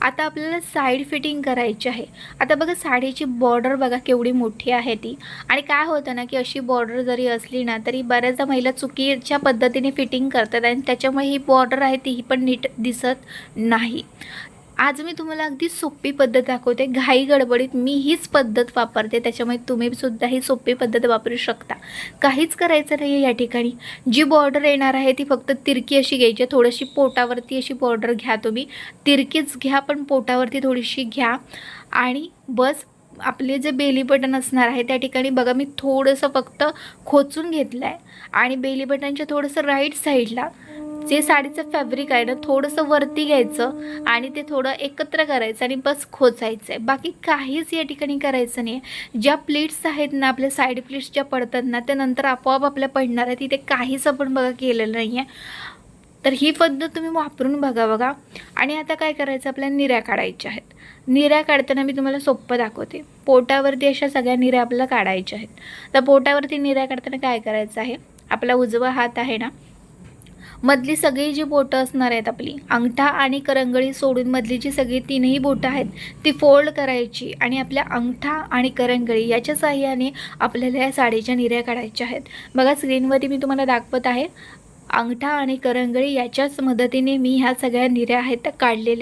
आता आपल्याला side fitting करायची आहे। आता बघा साडीची बॉर्डर बघा केवढी मोठी आहे ती, आणि काय होतं ना की अशी बॉर्डर जरी असली ना तरी बऱ्याचदा महिला चुकीच्या पद्धतीने फिटिंग करतात आणि त्याच्यामुळे ही बॉर्डर आहे ती पण नीट दिसत नाही। आज मी तुम्हाला अगदी सोपी पद्धत दाखवते, घाई गडबडीत मी हीच पद्धत वापरते, त्याच्यामुळे तुम्ही सुद्धा ही सोपी पद्धत वापरू शकता। काहीच करायचं नाही आहे। या ठिकाणी जी बॉर्डर येणार आहे ती फक्त तिरकी अशी घ्यायची, थोडीशी पोटावरती अशी बॉर्डर घ्या, तुम्ही तिरकीच घ्या पण पोटावरती थोडीशी घ्या आणि बस आपले जे बेली बटन असणार आहे त्या ठिकाणी बघा मी थोडंसं फक्त खोचून घेतलं आहे आणि बेली बटनच्या थोडंसं राईट साईडला जे साडीचं फॅब्रिक आहे ना थोडंसं वरती घ्यायचं आणि ते थोडं एकत्र करायचं आणि बस खोचायचं आहे। बाकी काहीच या ठिकाणी करायचं नाही आहे। ज्या प्लीट्स आहेत ना आपल्या साईड प्लीट्स ज्या पडतात ना त्या नंतर आपोआप आपल्या पडणार आहे, तिथे काहीच आपण बघा केलेलं नाही आहे। तर ही पद्धत तुम्ही वापरून बघा। आणि आता काय करायचं, आपल्याला निऱ्या काढायच्या आहेत। निऱ्या काढताना मी तुम्हाला सोपं दाखवते। पोटावरती अशा सगळ्या निऱ्या आपल्याला काढायच्या आहेत। तर पोटावरती निऱ्या काढताना काय करायचं आहे, आपला उजवा हात आहे ना, मधली सगळी जी बोटं असणार आहेत आपली अंगठा आणि करंगळी सोडून मधली जी सगळी तीनही बोटं आहेत ती फोल्ड करायची आणि आपल्या अंगठा आणि करंगळी याच्या साहाय्याने आपल्याला या साडीच्या निऱ्या काढायच्या आहेत। बघा स्क्रीनवरती मी तुम्हाला दाखवत आहे, अंगठा आणि करंगळी याच्याच मदतीने मी ह्या सगळ्या निऱ्या आहेत त्या काढलेल्या